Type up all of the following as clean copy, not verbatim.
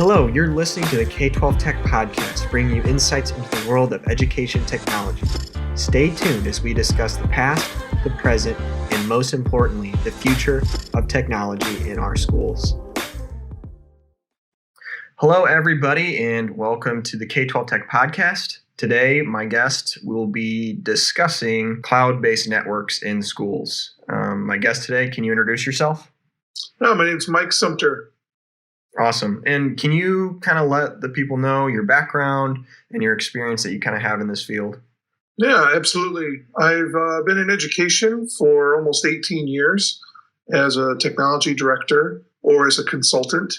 Hello, you're listening to the K12 Tech Podcast, bringing you insights into the world of education technology. Stay tuned as we discuss the past, the present, and most importantly, the future of technology in our schools. Hello, everybody, and welcome to the K12 Tech Podcast. Today, my guest will be discussing cloud-based networks in schools. My guest today, can you introduce yourself? My name's Mike Sumpter. Awesome. And can you kind of let the people know your background and your experience that you kind of have in this field? Yeah, absolutely. I've been in education for almost 18 years as a technology director or as a consultant.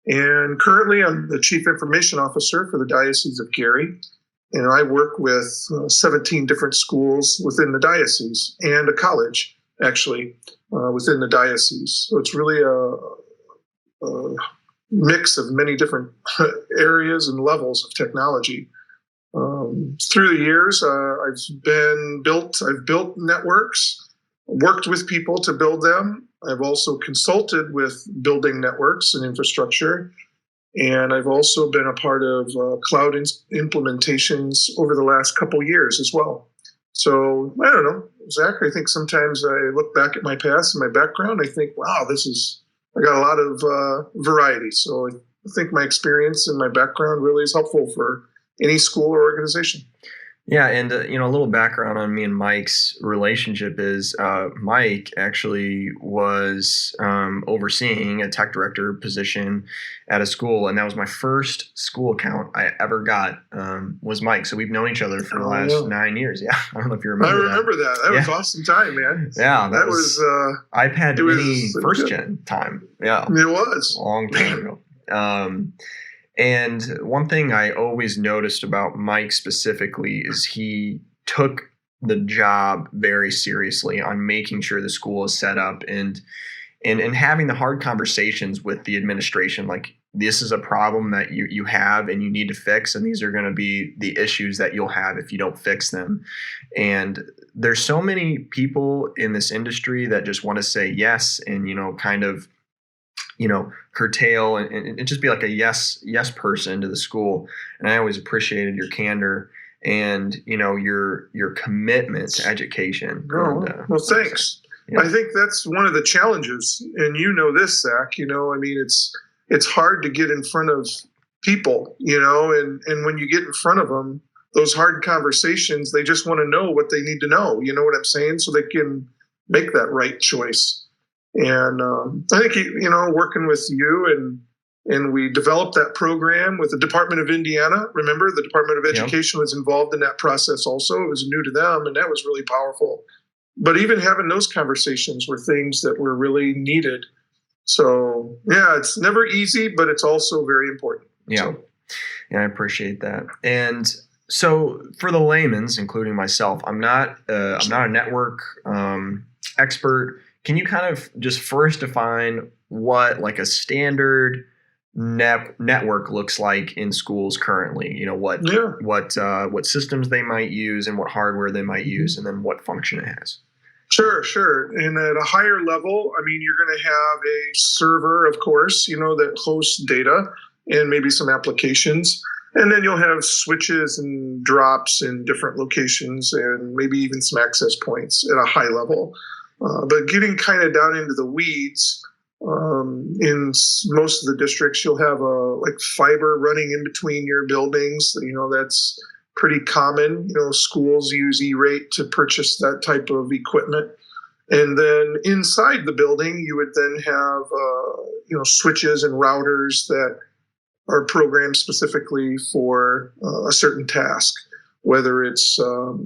And currently I'm the Chief Information Officer for the Diocese of Gary. And I work with 17 different schools within the diocese and a college, actually, within the diocese. So it's really a mix of many different areas and levels of technology. Through the years, I've built networks, worked with people to build them. I've also consulted with building networks and infrastructure. And I've also been a part of cloud implementations over the last couple years as well. So I don't know, Zach, I think sometimes I look back at my past and my background, I think, wow, I got a lot of variety. So I think my experience and my background really is helpful for any school or organization. Yeah, and a little background on me and Mike's relationship is Mike actually was overseeing a tech director position at a school, and that was my first school account I ever got was Mike. So we've known each other for the last 9 years. Yeah, I don't know if you remember that. I remember that. That was awesome time, man. Yeah, that was iPad mini first gen time. Yeah, it was a long time ago. And one thing I always noticed about Mike specifically is he took the job very seriously on making sure the school is set up and having the hard conversations with the administration. Like, this is a problem that you have and you need to fix, and these are going to be the issues that you'll have if you don't fix them. And there's so many people in this industry that just want to say yes and, curtail and just be like a yes person to the school. And I always appreciated your candor and, your commitment to education. Well, thanks. Yeah. I think that's one of the challenges. And this, Zach, it's hard to get in front of people, and when you get in front of them, those hard conversations, they just want to know what they need to know. You know what I'm saying? So they can make that right choice. And I think, working with you and we developed that program with the Department of Indiana. Remember, the Department of Education was involved in that process also. It was new to them, and that was really powerful. But even having those conversations were things that were really needed. So, yeah, it's never easy, but it's also very important. Yeah, I appreciate that. And so for the layman's, including myself, I'm not a network expert. Can you kind of just first define what like a standard network looks like in schools currently? What systems they might use and what hardware they might use, and then what function it has. Sure. And at a higher level, you're going to have a server, of course, that hosts data and maybe some applications. And then you'll have switches and drops in different locations and maybe even some access points at a high level. But getting kind of down into the weeds, in most of the districts, you'll have fiber running in between your buildings. That's pretty common. Schools use E-rate to purchase that type of equipment. And then inside the building, you would then have, switches and routers that are programmed specifically for a certain task. Whether it's, a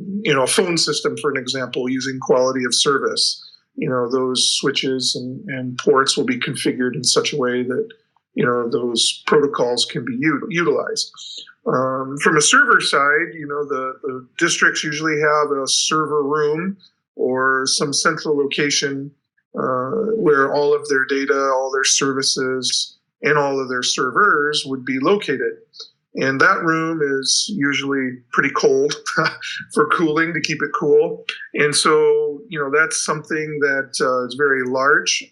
phone system, for an example, using quality of service, those switches and ports will be configured in such a way that, those protocols can be utilized. From a server side, the districts usually have a server room or some central location where all of their data, all their services, and all of their servers would be located. And that room is usually pretty cold for cooling, to keep it cool. And so, that's something that is very large.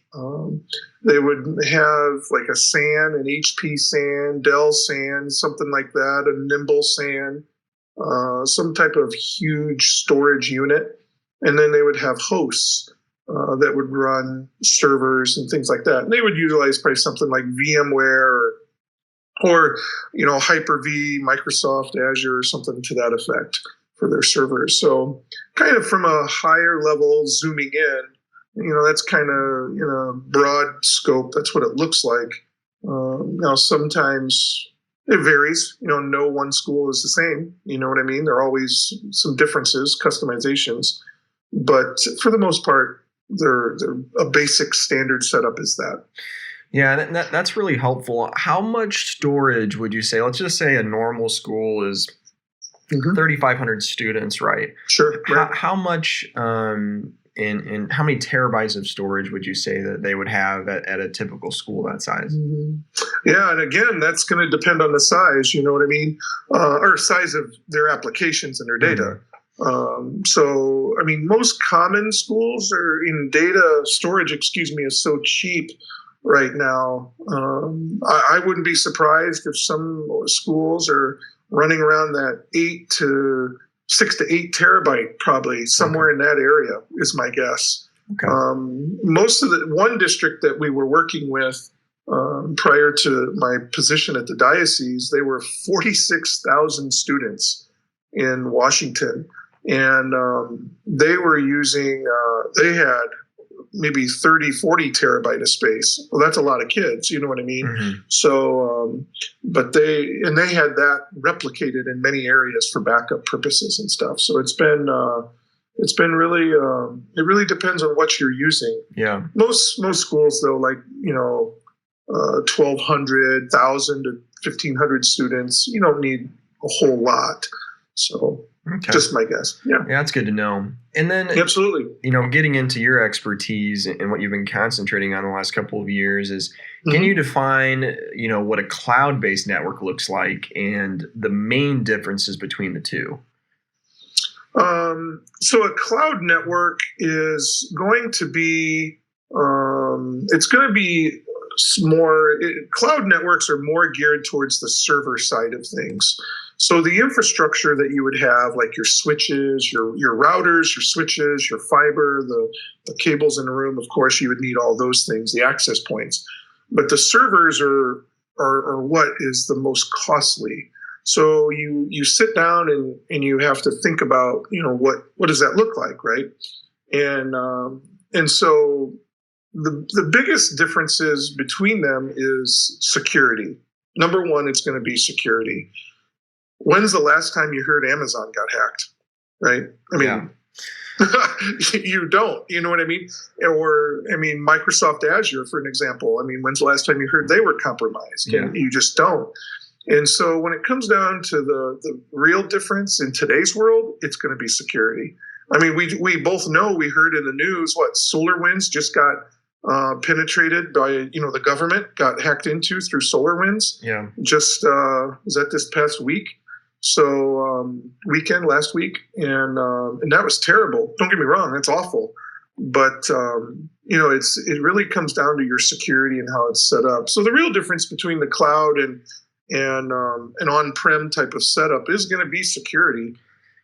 They would have like a SAN, an HP SAN, Dell SAN, something like that, a Nimble SAN, some type of huge storage unit. And then they would have hosts that would run servers and things like that. And they would utilize probably something like VMware or Hyper-V, Microsoft Azure, or something to that effect for their servers. So kind of from a higher level zooming in, that's kind of, broad scope. That's what it looks like. Now, sometimes it varies. No one school is the same. You know what I mean? There are always some differences, customizations. But for the most part, they're a basic standard setup is that. Yeah, that's really helpful. How much storage would you say? Let's just say a normal school is 3,500 students, right? Sure. Right. How much in how many terabytes of storage would you say that they would have at a typical school that size? Yeah, and again, that's going to depend on the size. You know what I mean? Or size of their applications and their data. So, I mean, most common schools are in data storage, is so cheap right now. I wouldn't be surprised if some schools are running around that 6 to 8 terabyte, probably somewhere in that area is my guess. Okay. Most of the one district that we were working with prior to my position at the diocese, they were 46,000 students in Washington. And they were using, they had maybe 30, 40 terabyte of space. Well, that's a lot of kids, you know what I mean? So, but they had that replicated in many areas for backup purposes and stuff. So it's been really, it really depends on what you're using. Yeah. Most schools though, like, 1,200, 1,000 to 1,500 students, you don't need a whole lot. So just my guess. Yeah. Yeah, that's good to know. And then, absolutely, getting into your expertise and what you've been concentrating on the last couple of years is, can you define, what a cloud-based network looks like and the main differences between the two? So a cloud network is going to be, it's going to be cloud networks are more geared towards the server side of things. So the infrastructure that you would have, like your switches, your routers, your switches, your fiber, the cables in the room, of course, you would need all those things, the access points. But the servers are what is the most costly. So you sit down and you have to think about, what does that look like, right? And so the biggest differences between them is security. Number one, it's going to be security. When's the last time you heard Amazon got hacked? Right? I mean, you don't. You know what I mean? Or, Microsoft Azure, for an example. When's the last time you heard they were compromised? Yeah. You just don't. And so when it comes down to the real difference in today's world, it's going to be security. We both know, we heard in the news, SolarWinds just got penetrated by, the government, got hacked into through SolarWinds. Yeah. Just, was that this past week? So last week, and that was terrible. Don't get me wrong, that's awful. But it really comes down to your security and how it's set up. So the real difference between the cloud and an on-prem type of setup is going to be security.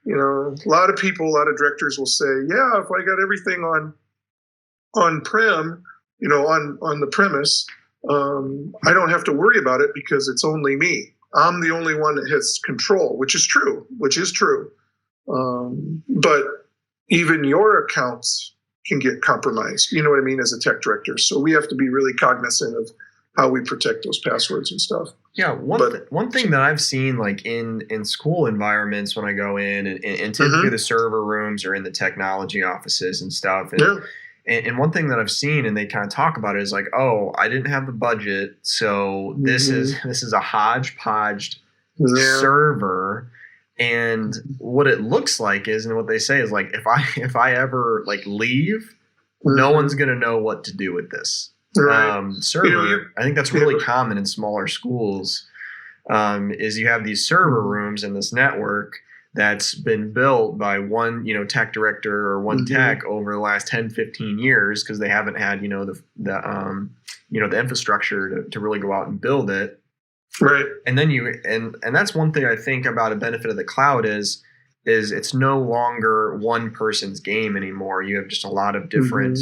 A lot of people, a lot of directors will say, yeah, if I got everything on-prem, on the premise, I don't have to worry about it because it's only me. I'm the only one that has control, which is true. But even your accounts can get compromised, as a tech director. So we have to be really cognizant of how we protect those passwords and stuff. Yeah, one thing that I've seen, like in school environments when I go in, and typically the server rooms are in the technology offices and stuff. And one thing that I've seen, and they kind of talk about it, is like, oh, I didn't have the budget, so this is a hodgepodge server. And what it looks like is, and what they say is, like, if I ever leave, no one's gonna know what to do with this server. I think that's really common in smaller schools. is you have these server rooms in this network that's been built by one, tech director or one tech over the last 10, 15 years because they haven't had, the infrastructure to really go out and build it. Right. And then and that's one thing I think about a benefit of the cloud is it's no longer one person's game anymore. You have just a lot of different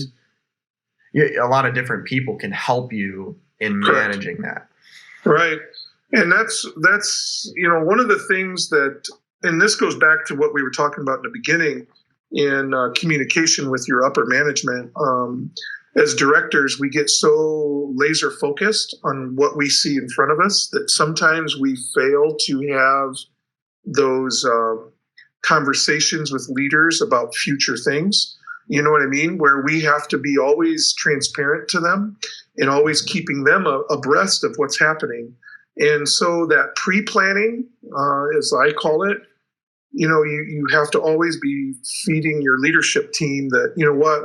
people can help you in managing that. Right. And that's one of the things that, and this goes back to what we were talking about in the beginning in communication with your upper management. As directors, we get so laser focused on what we see in front of us that sometimes we fail to have those conversations with leaders about future things. You know what I mean? Where we have to be always transparent to them and always keeping them abreast of what's happening. And so that pre-planning, as I call it, you have to always be feeding your leadership team that,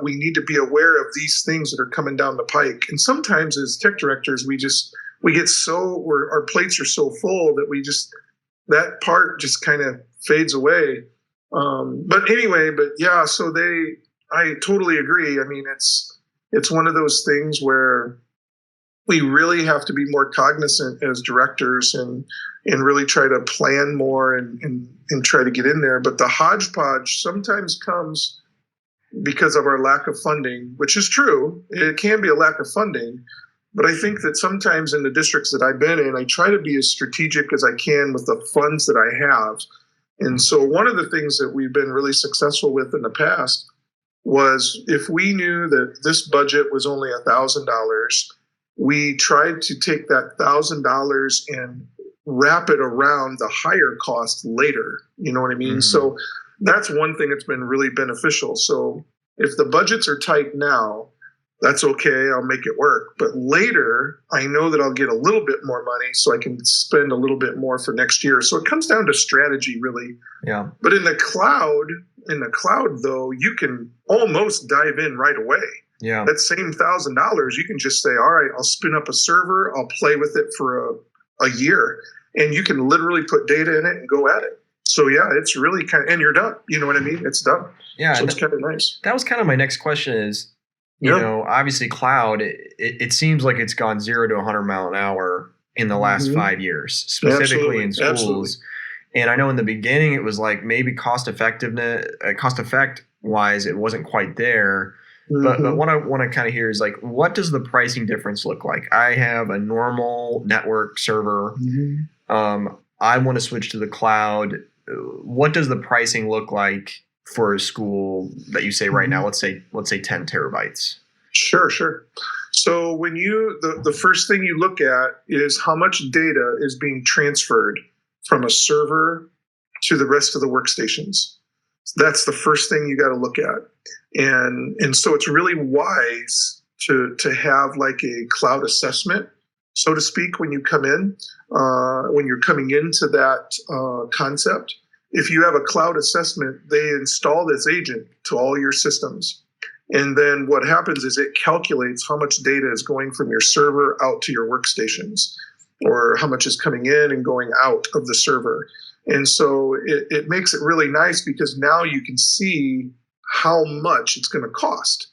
we need to be aware of these things that are coming down the pike. And sometimes as tech directors, we get our plates are so full that that part just kind of fades away. But yeah, so I totally agree. I mean, it's one of those things where we really have to be more cognizant as directors and really try to plan more and try to get in there. But the hodgepodge sometimes comes because of our lack of funding, which is true. It can be a lack of funding. But I think that sometimes in the districts that I've been in, I try to be as strategic as I can with the funds that I have. And so one of the things that we've been really successful with in the past was if we knew that this budget was only $1,000, we tried to take that $1,000 and wrap it around the higher cost later. You know what I mean? Mm-hmm. So that's one thing that's been really beneficial. So if the budgets are tight now, that's okay. I'll make it work. But later, I know that I'll get a little bit more money so I can spend a little bit more for next year. So it comes down to strategy, really. Yeah. But in the cloud though, you can almost dive in right away. Yeah. That same $1,000, you can just say, all right, I'll spin up a server. I'll play with it for a year. And you can literally put data in it and go at it. So yeah, it's really and you're done. You know what I mean? It's done. Yeah. So it's kind of nice. That was kind of my next question is, obviously cloud, it seems like it's gone 0 to 100 mile an hour in the last 5 years, specifically in schools. Absolutely. And I know in the beginning it was like maybe cost effect wise, it wasn't quite there. But what I want to kind of hear is like, what does the pricing difference look like? I have a normal network server. I want to switch to the cloud. What does the pricing look like for a school that you say right now? Let's say 10 terabytes. Sure. So when the first thing you look at is how much data is being transferred from a server to the rest of the workstations. That's the first thing you got to look at. And so it's really wise to have like a cloud assessment, so to speak, when you come in, when you're coming into that concept. If you have a cloud assessment, they install this agent to all your systems. And then what happens is it calculates how much data is going from your server out to your workstations, or how much is coming in and going out of the server. And so it makes it really nice because now you can see how much it's going to cost.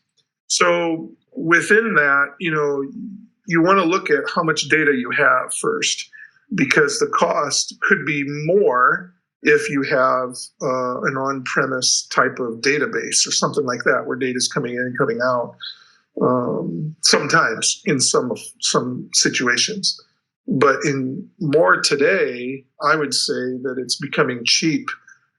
So within that, you want to look at how much data you have first, because the cost could be more if you have an on-premise type of database or something like that, where data is coming in and coming out. Sometimes in some situations. But in more today, I would say that it's becoming cheap.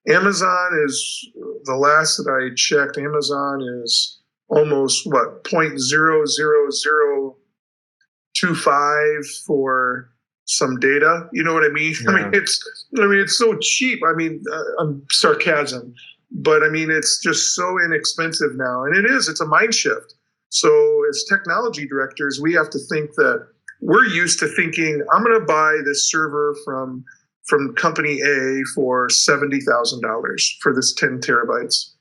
Amazon is, the last that I checked, Amazon is almost 0.00025 for some data. You know what I mean? Yeah. It's so cheap. I'm sarcasm, but it's just so inexpensive now. And it's a mind shift. So as technology directors, we have to think that we're used to thinking, I'm going to buy this server from company A for $70,000 for this 10 terabytes.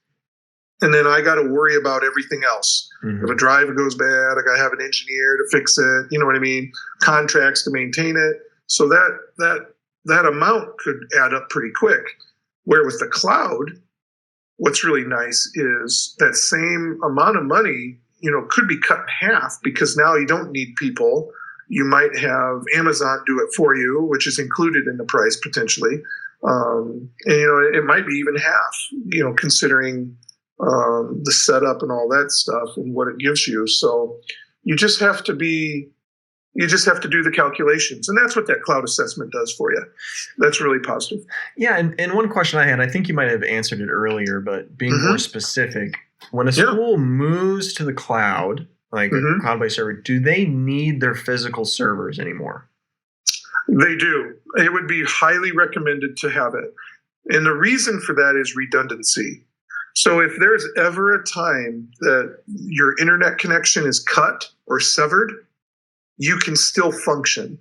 And then I got to worry about everything else. If a drive goes bad, I got to have an engineer to fix it. You know what I mean? Contracts to maintain it. So that that amount could add up pretty quick. Where with the cloud, what's really nice is that same amount of money, could be cut in half because now you don't need people. You might have Amazon do it for you, which is included in the price potentially. And, it might be even half, considering the setup and all that stuff and what it gives you. So you just have to do the calculations. And that's what that cloud assessment does for you. That's really positive. Yeah. And one question I had, I think you might have answered it earlier, but being more specific, when a school moves to the cloud, like a cloud-based server, do they need their physical servers anymore? They do. It would be highly recommended to have it. And the reason for that is redundancy. So if there's ever a time that your internet connection is cut or severed, you can still function.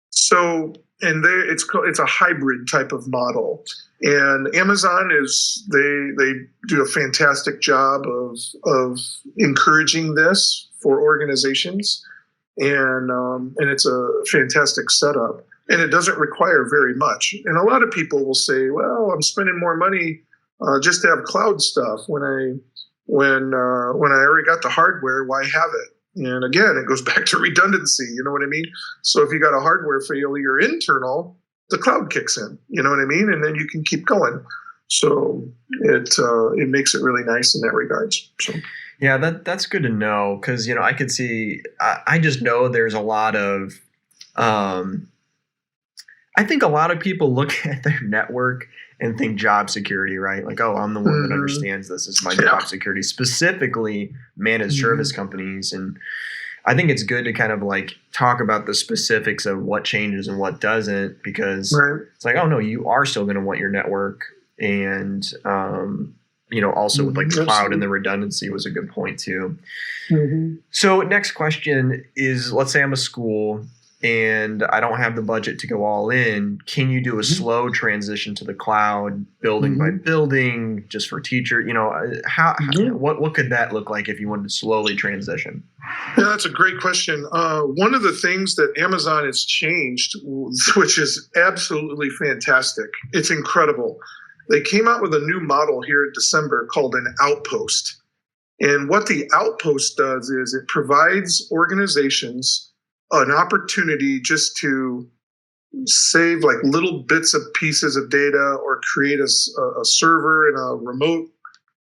So, and it's a hybrid type of model. And Amazon they do a fantastic job of encouraging this for organizations. And it's a fantastic setup, and it doesn't require very much. And a lot of people will say, "Well, I'm spending more money just to have cloud stuff when I already got the hardware. Why have it?" And again, it goes back to redundancy. You know what I mean? So if you got a hardware failure internal, the cloud kicks in. You know what I mean? And then you can keep going. So it makes it really nice in that regards. So. Yeah, that's good to know because, I could see, I just know there's a lot of, I think a lot of people look at their network and think job security, right? Like, oh, I'm the one that understands this. This is my job security, specifically managed service companies. And I think it's good to kind of like talk about the specifics of what changes and what doesn't, because it's like, oh no, you are still going to want your network. And, also with like the cloud and the redundancy was a good point too. So next question is, let's say I'm a school and I don't have the budget to go all in. Can you do a slow transition to the cloud, building by building, just for teacher? What could that look like if you wanted to slowly transition? Yeah, that's a great question. One of the things that Amazon has changed, which is absolutely fantastic, it's incredible. They came out with a new model here in December called an outpost. And what the outpost does is it provides organizations an opportunity just to save like little bits of pieces of data or create a server in a remote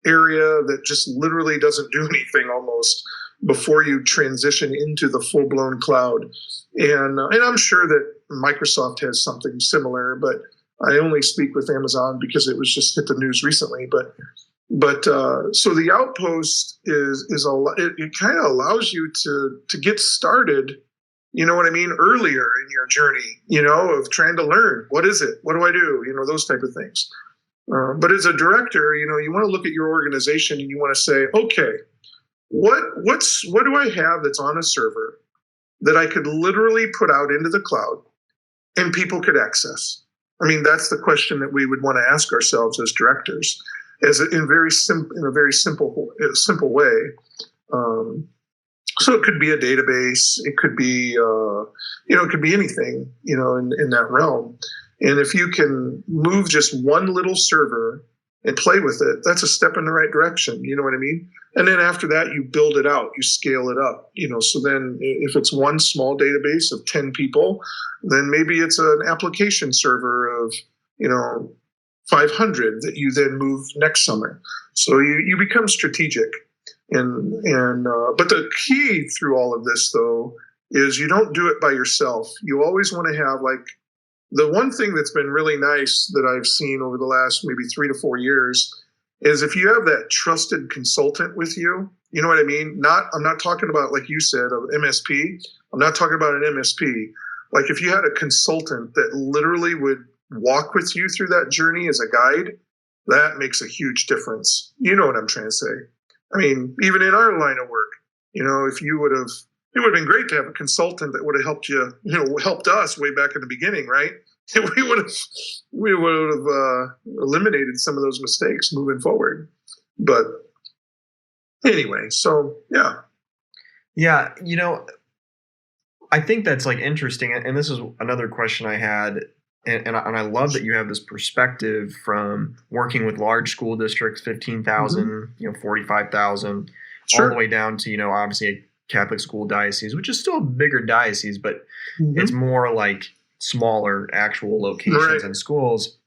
area that just literally doesn't do anything almost before you transition into the full-blown cloud. And I'm sure that Microsoft has something similar, but I only speak with Amazon because it was just hit the news recently. But so the outpost it kind of allows you to get started, you know what I mean, earlier in your journey, of trying to learn. What is it? What do I do? Those type of things. But as a director, you want to look at your organization and you want to say, okay, what do I have that's on a server that I could literally put out into the cloud and people could access? I mean, that's the question that we would want to ask ourselves as directors, in a very simple way. So it could be a database, it could be it could be anything, in that realm. And if you can move just one little server and play with it, that's a step in the right direction. You know what I mean? And then after that, you build it out, you scale it up, so then if it's one small database of 10 people, then maybe it's an application server of, 500 that you then move next summer. So you become strategic. But the key through all of this, though, is you don't do it by yourself. You always want to have the one thing that's been really nice that I've seen over the last maybe 3 to 4 years is if you have that trusted consultant with you, you know what I mean? I'm not talking about, like you said, an MSP. I'm not talking about an MSP. Like if you had a consultant that literally would walk with you through that journey as a guide, that makes a huge difference. You know what I'm trying to say? I mean, even in our line of work, if you would have, it would have been great to have a consultant that would have helped you, helped us way back in the beginning, right? We would have eliminated some of those mistakes moving forward. But anyway, so yeah. Yeah, I think that's interesting. And this is another question I had. and I love that you have this perspective from working with large school districts, 15,000, 45,000, all the way down to, obviously a Catholic school diocese, which is still a bigger diocese, but it's more like smaller actual locations and schools.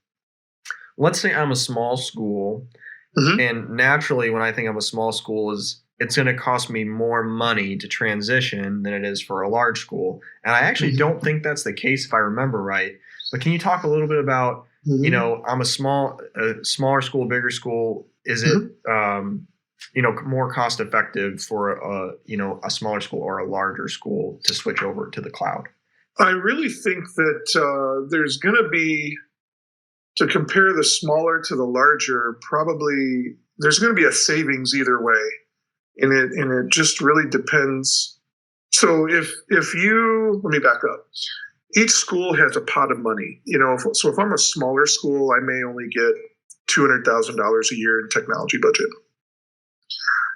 Let's say I'm a small school, and naturally when I think I'm a small school it's going to cost me more money to transition than it is for a large school. And I actually don't think that's the case if I remember right. But can you talk a little bit about, I'm a smaller school, bigger school. Is it, more cost effective for a smaller school or a larger school to switch over to the cloud? I really think that there's going to be, to compare the smaller to the larger, probably there's going to be a savings either way. And it just really depends. So if let me back up. Each school has a pot of money, so if I'm a smaller school, I may only get $200,000 a year in technology budget.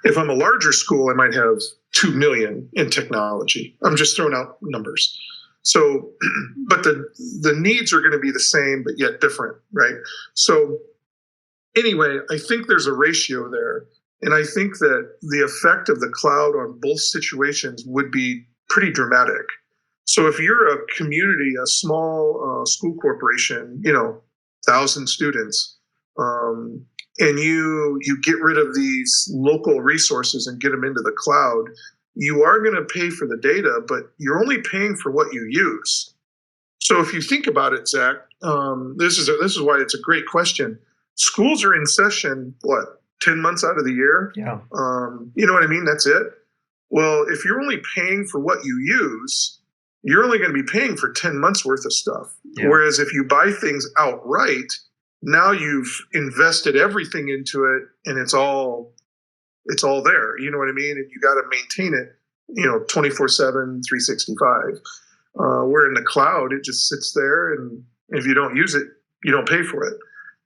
If I'm a larger school, I might have $2 million in technology. I'm just throwing out numbers. So, but the needs are going to be the same, but yet different, right? So anyway, I think there's a ratio there. And I think that the effect of the cloud on both situations would be pretty dramatic. So if you're a community, a small school corporation, 1,000 students, and you get rid of these local resources and get them into the cloud, you are going to pay for the data, but you're only paying for what you use. So if you think about it, Zach, this is why it's a great question. Schools are in session, 10 months out of the year? Yeah. You know what I mean? That's it. Well, if you're only paying for what you use, you're only going to be paying for 10 months worth of stuff. Yeah. Whereas if you buy things outright, now you've invested everything into it and it's all there. You know what I mean? And you got to maintain it, 24/7, 365. Where in the cloud, it just sits there, and if you don't use it, you don't pay for it.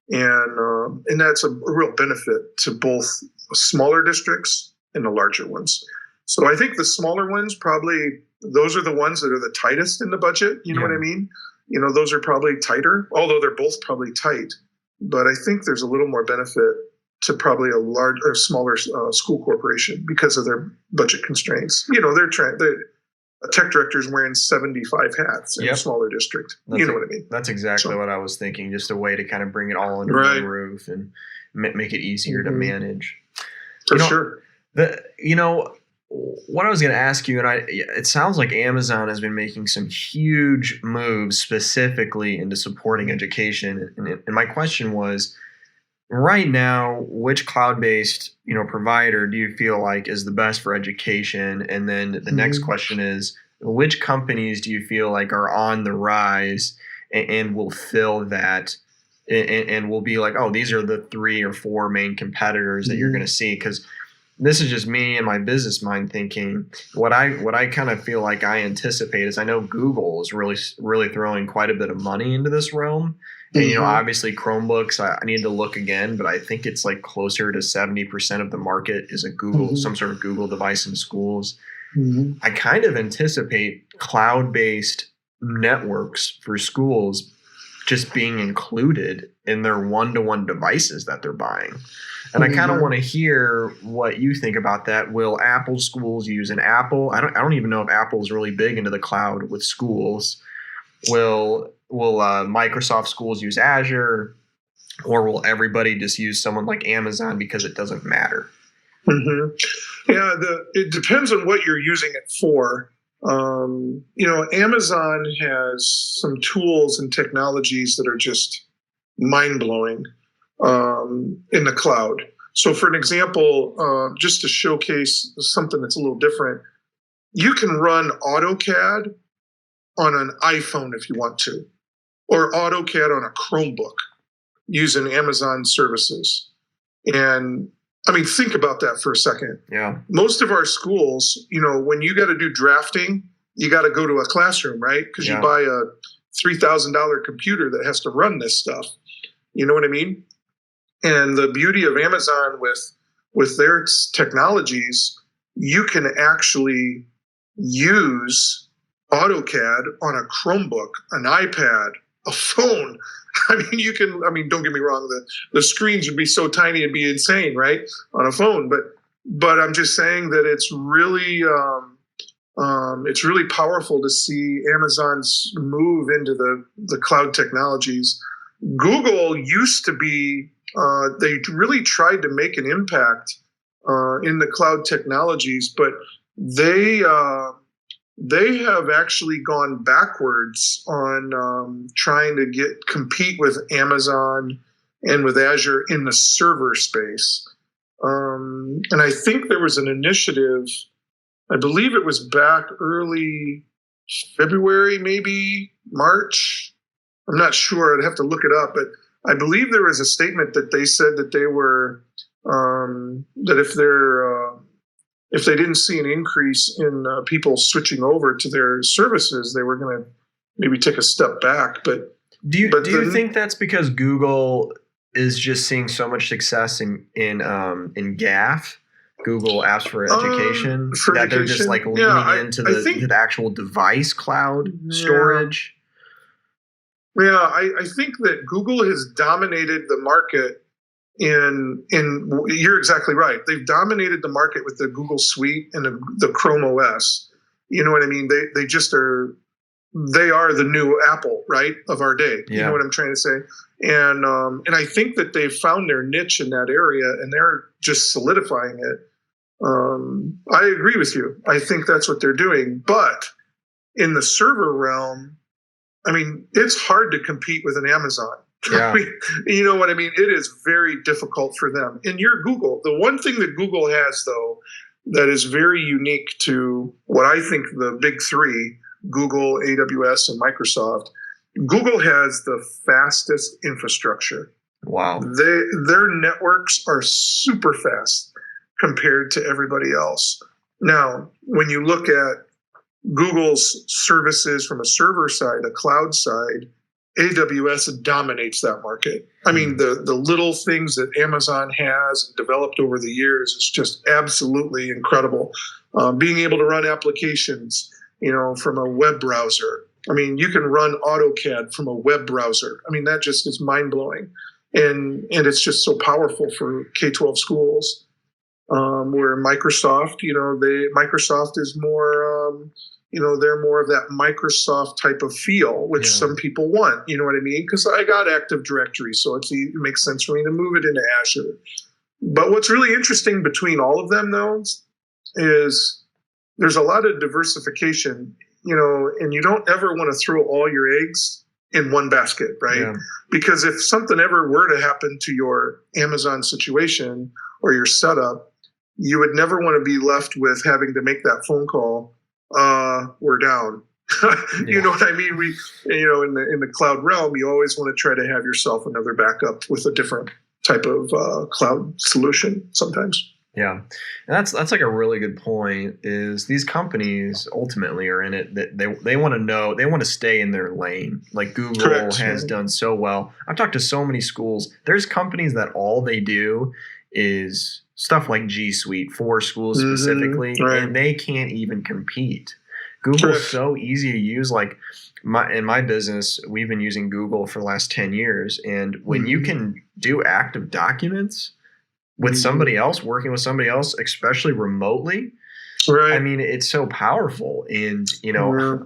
And that's a real benefit to both smaller districts and the larger ones. So I think the smaller ones, probably those are the ones that are the tightest in the budget. You know what I mean? Those are probably tighter, although they're both probably tight. But I think there's a little more benefit to probably a large or smaller school corporation because of their budget constraints. A tech director is wearing 75 hats in a smaller district. What I mean? That's exactly what I was thinking. Just a way to kind of bring it all under one roof and make it easier to manage. For sure. What I was going to ask you, and it sounds like Amazon has been making some huge moves specifically into supporting education. And my question was, right now, which cloud-based provider do you feel like is the best for education? And then the next question is, which companies do you feel like are on the rise and will fill that and will be like, oh, these are the 3 or 4 main competitors that you're going to see? Because this is just me and my business mind thinking. What I kind of feel like I anticipate is, I know Google is really throwing quite a bit of money into this realm. And, obviously Chromebooks, I need to look again, but I think it's like closer to 70% of the market is a Google, some sort of Google device in schools. I kind of anticipate cloud-based networks for schools just being included in their one-to-one devices that they're buying. And I kind of want to hear what you think about that. Will Apple schools use an Apple? I don't even know if Apple's really big into the cloud with schools. Will Microsoft schools use Azure, or will everybody just use someone like Amazon because it doesn't matter? Yeah, it depends on what you're using it for. Amazon has some tools and technologies that are just mind-blowing in the cloud. So for an example, just to showcase something that's a little different, you can run AutoCAD on an iPhone if you want to, or AutoCAD on a Chromebook using Amazon services. And I mean, think about that for a second. Yeah. Most of our schools, when you got to do drafting, you got to go to a classroom, right? Because you buy a $3,000 computer that has to run this stuff. You know what I mean? And the beauty of Amazon with their technologies, you can actually use AutoCAD on a Chromebook, an iPad, a phone. I mean, don't get me wrong, the screens would be so tiny it'd be insane, right? On a phone. But I'm just saying that it's really powerful to see Amazon's move into the cloud technologies. Google used to be, they really tried to make an impact in the cloud technologies, but they have actually gone backwards on trying to compete with Amazon and with Azure in the server space. And I think there was an initiative, I believe it was back early February, maybe March. I'm not sure. I'd have to look it up, but I believe there was a statement that they said that they were that if they didn't see an increase in people switching over to their services, they were going to maybe take a step back. But do you think that's because Google is just seeing so much success in GAF? Google Apps for Education, that they're just like leaning into the actual device cloud storage. Yeah, I think that Google has dominated the market in you're exactly right. They've dominated the market with the Google Suite and the Chrome OS. You know what I mean? They are the new Apple, right, of our day. Yeah. You know what I'm trying to say? And I think that they've found their niche in that area, and they're just solidifying it. I agree with you. I think that's what they're doing. But in the server realm, I mean, it's hard to compete with an Amazon. Yeah. You know what I mean? It is very difficult for them. And you're Google. The one thing that Google has, though, that is very unique to what I think the big three, Google, AWS, and Microsoft, Google has the fastest infrastructure. Wow. Their networks are super fast compared to everybody else. Now, when you look at Google's services from a server side, a cloud side, AWS dominates that market. I mean, the little things that Amazon has and developed over the years is just absolutely incredible. Being able to run applications, from a web browser. I mean, you can run AutoCAD from a web browser. I mean, that just is mind-blowing. And it's just so powerful for K12 schools. Where Microsoft, Microsoft is more, they're more of that Microsoft type of feel, which some people want. You know what I mean? Because I got Active Directory, so it makes sense for me to move it into Azure. But what's really interesting between all of them, though, is there's a lot of diversification, and you don't ever want to throw all your eggs in one basket, right? Yeah. Because if something ever were to happen to your Amazon situation or your setup, you would never want to be left with having to make that phone call. We're down. You know what I mean? In the cloud realm, you always want to try to have yourself another backup with a different type of cloud solution sometimes. Yeah, and that's like a really good point. Is these companies ultimately are in it that they want to stay in their lane. Like Google has done so well. I've talked to so many schools. There's companies that all they do is stuff like G Suite for schools specifically, and they can't even compete. Google's so easy to use. Like in my business, we've been using Google for the last 10 years. And when you can do active documents with somebody else, working with somebody else, especially remotely, I mean, it's so powerful. And,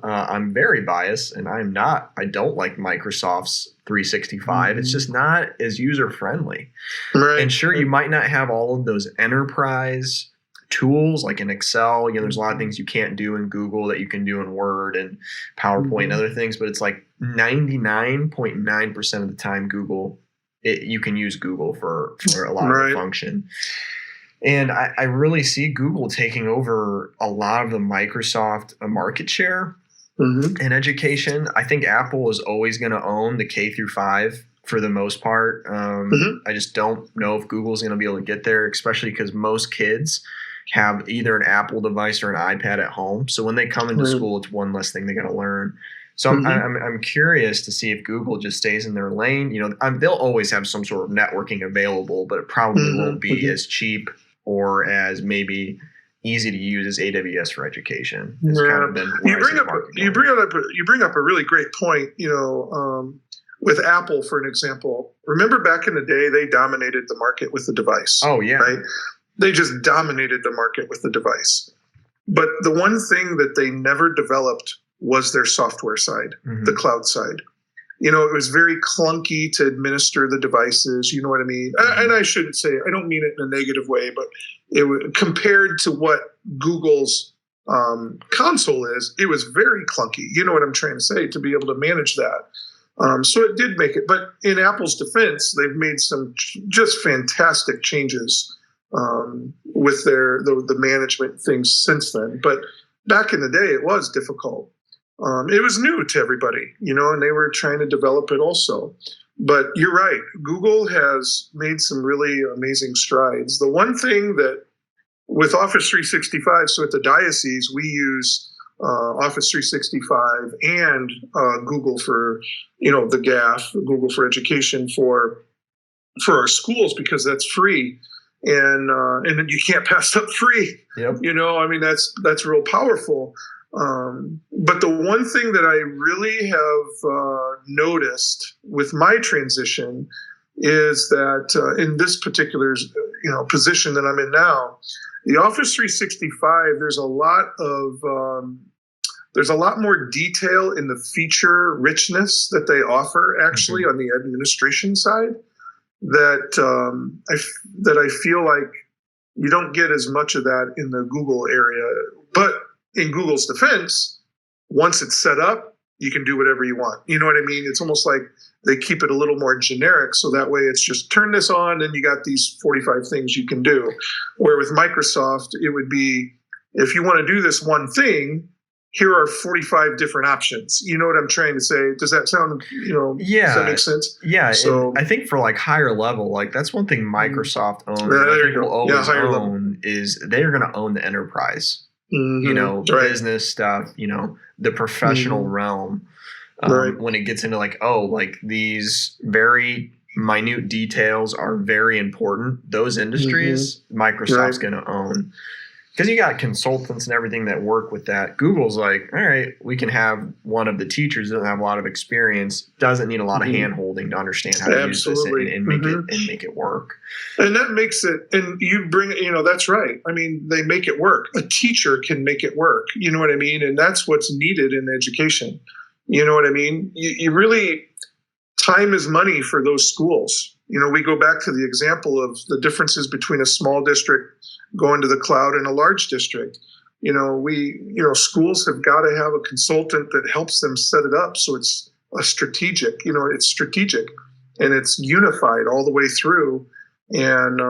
I'm very biased, and I don't like Microsoft's 365. It's just not as user friendly. Right. And sure, you might not have all of those enterprise tools like in Excel. There's a lot of things you can't do in Google that you can do in Word and PowerPoint and other things. But it's like 99.9% of the time, you can use Google for a lot of the function. And I really see Google taking over a lot of the Microsoft market share in education. I think Apple is always going to own the K-5 for the most part. I just don't know if Google's going to be able to get there, especially because most kids have either an Apple device or an iPad at home. So when they come into school, it's one less thing they got to learn. So I'm curious to see if Google just stays in their lane. They'll always have some sort of networking available, but it probably won't be as cheap or as maybe easy to use as AWS for education. It's kind of been you bring up a really great point. with Apple, for an example, remember back in the day, they dominated the market with the device. Oh, yeah. Right? They just dominated the market with the device. But the one thing that they never developed was their software side, the cloud side. It was very clunky to administer the devices. You know what I mean? And I shouldn't say, I don't mean it in a negative way, but compared to what Google's console is, it was very clunky. You know what I'm trying to say, to be able to manage that. So it did make it. But in Apple's defense, they've made some just fantastic changes with the management things since then. But back in the day, it was difficult. It was new to everybody, and they were trying to develop it also. But you're right. Google has made some really amazing strides. The one thing that with Office 365, so at the diocese, we use Office 365 and Google for, the GAF, Google for Education for our schools, because that's free. And you can't pass up free. Yep. That's real powerful. But the one thing that I really have noticed with my transition is that in this particular position that I'm in now, the Office 365, there's a lot more detail in the feature richness that they offer actually on the administration side that I feel like you don't get as much of that in the Google area. But in Google's defense, once it's set up, you can do whatever you want. You know what I mean? It's almost like they keep it a little more generic, so that way it's just turn this on and you got these 45 things you can do. Where with Microsoft, it would be, if you want to do this one thing, here are 45 different options. You know what I'm trying to say? Does that sound, yeah, does that make sense? Yeah. So I think for like higher level, like that's one thing Microsoft owns. there you will go. always Higher own level. Is they're going to own the enterprise. Right. Business stuff, the professional realm. Right. When it gets into like these very minute details are very important. Those industries, Microsoft's going to own. Because you got consultants and everything that work with that. Google's like, all right, we can have one of the teachers that doesn't have a lot of experience, doesn't need a lot of hand holding to understand how to use this and make it work. And that makes it, and you bring, that's right. I mean, they make it work. A teacher can make it work. You know what I mean? And that's what's needed in education. You know what I mean? You really, time is money for those schools. We go back to the example of the differences between a small district going to the cloud and a large district. Schools have got to have a consultant that helps them set it up so it's strategic and it's unified all the way through. And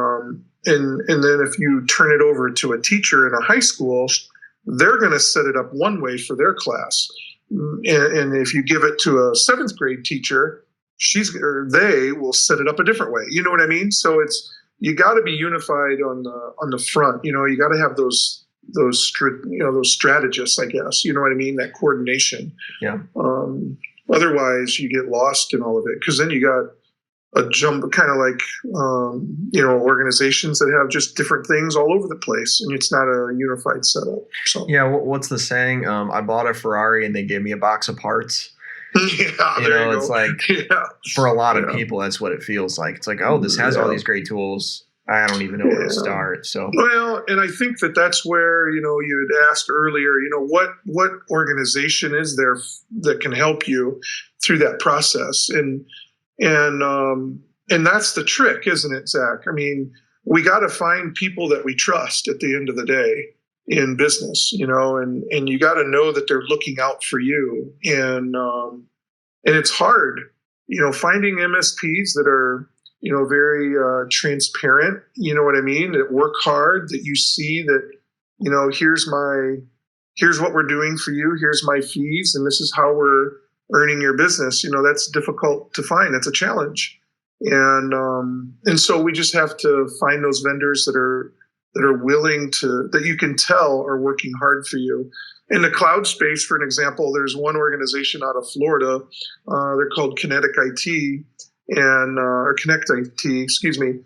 then if you turn it over to a teacher in a high school, they're going to set it up one way for their class. And if you give it to a 7th grade teacher, they will set it up a different way. You know what I mean? So you got to be unified on the front. You got to have those strategists, I guess. You know what I mean? That coordination. Yeah. Otherwise, you get lost in all of it, because then you got a jump, kind of like organizations that have just different things all over the place, and it's not a unified setup. So yeah, what's the saying? I bought a Ferrari and they gave me a box of parts. Yeah, it's like for a lot of people, that's what it feels like. It's like, oh, this has all these great tools. I don't even know where to start. So and I think that's where you had asked earlier. What organization is there that can help you through that process? And that's the trick, isn't it, Zach? I mean, we got to find people that we trust at the end of the day in business, and you got to know that they're looking out for you. And it's hard, finding MSPs that are, very transparent, you know what I mean, that work hard, that you see that, here's what we're doing for you, here's my fees, and this is how we're earning your business. That's difficult to find. That's a challenge. And so we just have to find those vendors that are willing to, that you can tell are working hard for you. In the cloud space, for an example, there's one organization out of Florida. They're called Kinetic IT or Connect IT, excuse me.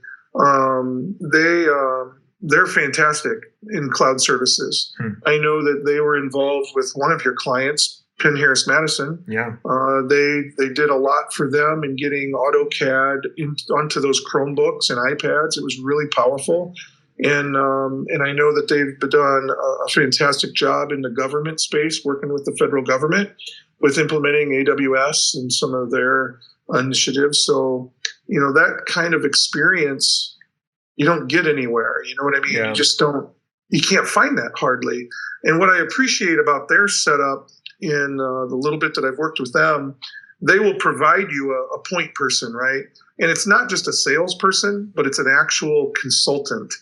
They're fantastic in cloud services. I know that they were involved with one of your clients Penn Harris Madison. Yeah. They did a lot for them in getting AutoCAD onto those Chromebooks and iPads. It was really powerful. And I know that they've done a fantastic job in the government space, working with the federal government with implementing AWS and some of their initiatives. So, that kind of experience, you don't get anywhere. You know what I mean? Yeah. You can't find that hardly. And what I appreciate about their setup in the little bit that I've worked with them, they will provide you a point person, right? And it's not just a salesperson, but it's an actual consultant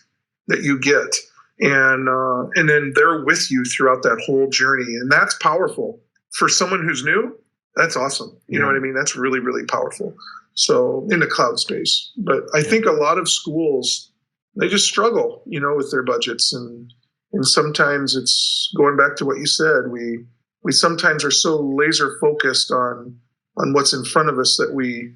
that you get. And then they're with you throughout that whole journey. And that's powerful. For someone who's new, that's awesome. You know what I mean? That's really, really powerful. So in the cloud space. But I think a lot of schools, they just struggle, with their budgets. And sometimes it's going back to what you said. We sometimes are so laser focused on what's in front of us that we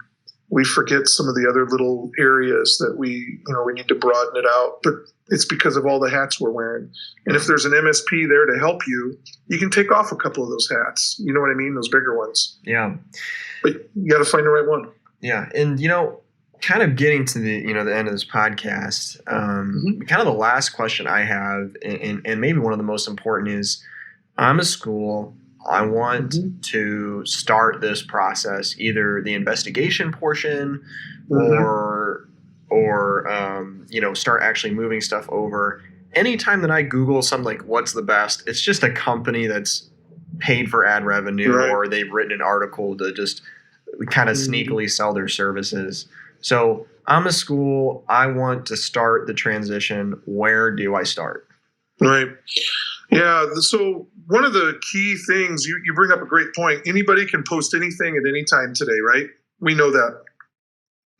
forget some of the other little areas that we need to broaden it out. But it's because of all the hats we're wearing. And if there's an MSP there to help you, you can take off a couple of those hats. You know what I mean? Those bigger ones. Yeah. But you got to find the right one. Yeah. And, kind of getting to the, the end of this podcast, kind of the last question I have, and maybe one of the most important is, I'm a school. I want to start this process, either the investigation portion or start actually moving stuff over. Anytime that I Google something like what's the best, it's just a company that's paid for ad revenue, or they've written an article to just kind of sneakily sell their services. So I'm a school. I want to start the transition. Where do I start? Right. Yeah. So one of the key things, you bring up a great point. Anybody can post anything at any time today, right? We know that.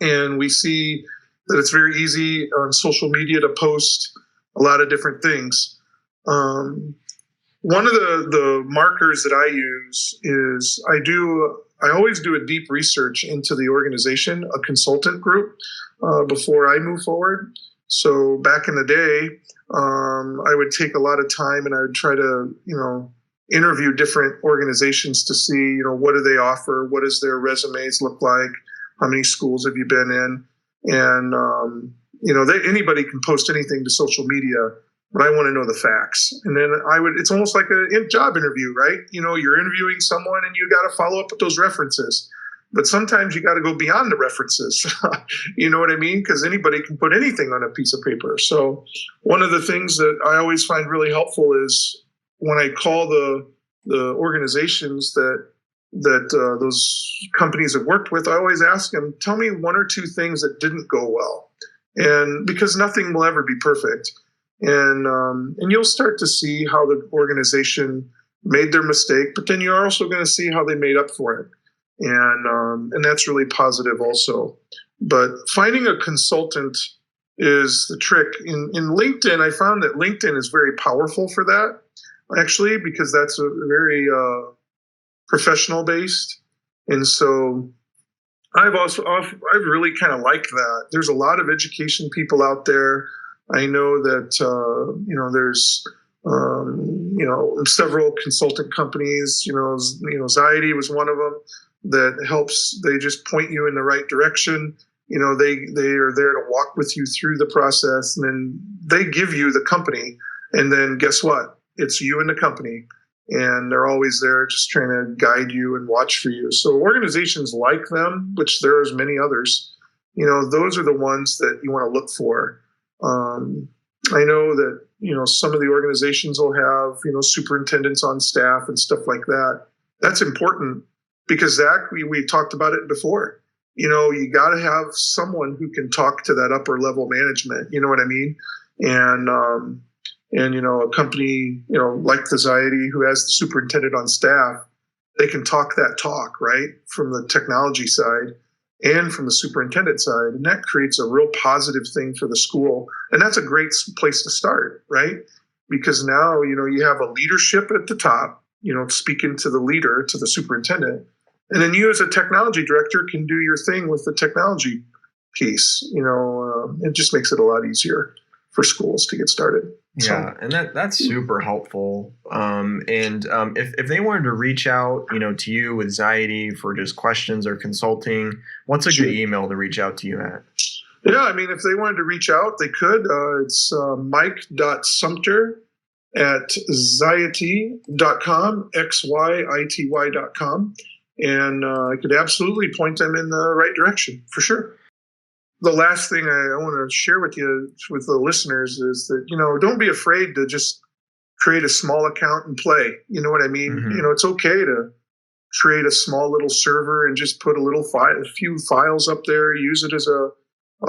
And we see that it's very easy on social media to post a lot of different things. One of the markers that I use is I always do a deep research into the organization, a consultant group, before I move forward. So back in the day, I would take a lot of time and I would try to, interview different organizations to see, what do they offer? What does their resumes look like? How many schools have you been in? And, anybody can post anything to social media, but I want to know the facts. And then it's almost like a job interview, right? You're interviewing someone and you got to follow up with those references. But sometimes you got to go beyond the references. You know what I mean? Because anybody can put anything on a piece of paper. So one of the things that I always find really helpful is when I call the organizations that those companies have worked with, I always ask them, tell me one or two things that didn't go well. And because nothing will ever be perfect. And you'll start to see how the organization made their mistake, but then you're also going to see how they made up for it. And that's really positive also. But finding a consultant is the trick. In LinkedIn, I found that LinkedIn is very powerful for that, actually, because that's a very professional based. And so I've really kind of liked that. There's a lot of education people out there. I know that, there's, several consultant companies, Xiety was one of them that helps. They just point you in the right direction. They are there to walk with you through the process, and then they give you the company. And then guess what? It's you and the company. And they're always there just trying to guide you and watch for you. So organizations like them, which there's many others, those are the ones that you want to look for. I know that, some of the organizations will have, superintendents on staff and stuff like that. That's important because, Zach, we talked about it before. You got to have someone who can talk to that upper level management. You know what I mean? And a company, like the Xiety, who has the superintendent on staff, they can talk that talk, right, from the technology side and from the superintendent side. And that creates a real positive thing for the school. And that's a great place to start, right? Because now, you have a leadership at the top, speaking to the leader, to the superintendent. And then you as a technology director can do your thing with the technology piece. It just makes it a lot easier. for schools to get started. Yeah, and that's super helpful. If they wanted to reach out, to you with Xiety for just questions or consulting, what's a good email to reach out to you at? Yeah, I mean, if they wanted to reach out, they could. It's mike.sumpter@xiety.com, xyity.com. And I could absolutely point them in the right direction, for sure. The last thing I want to share with you, with the listeners, is that, don't be afraid to just create a small account and play. You know what I mean? Mm-hmm. It's okay to create a small little server and just put a few files up there, use it as a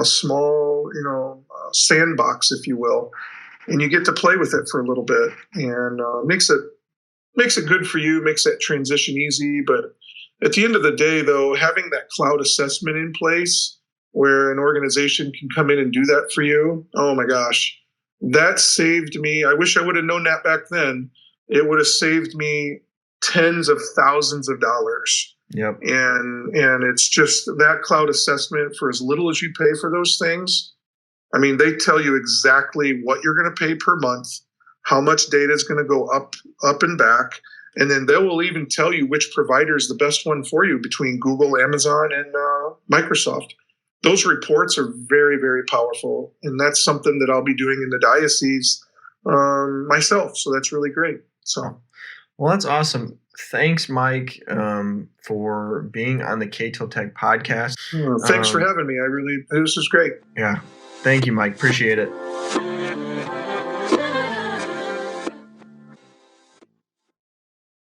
small, sandbox, if you will, and you get to play with it for a little bit, and makes it good for you, makes that transition easy. But at the end of the day, though, having that cloud assessment in place where an organization can come in and do that for you, oh my gosh, that saved me. I wish I would have known that back then. It would have saved me tens of thousands of dollars. Yep. And it's just that cloud assessment, for as little as you pay for those things. I mean, they tell you exactly what you're going to pay per month, how much data is going to go up and back. And then they will even tell you which provider is the best one for you between Google, Amazon, and Microsoft. Those reports are very, very powerful. And that's something that I'll be doing in the diocese myself. So that's really great. So, well, that's awesome. Thanks, Mike, for being on the K12 Tech podcast. Thanks for having me. This was great. Yeah. Thank you, Mike. Appreciate it.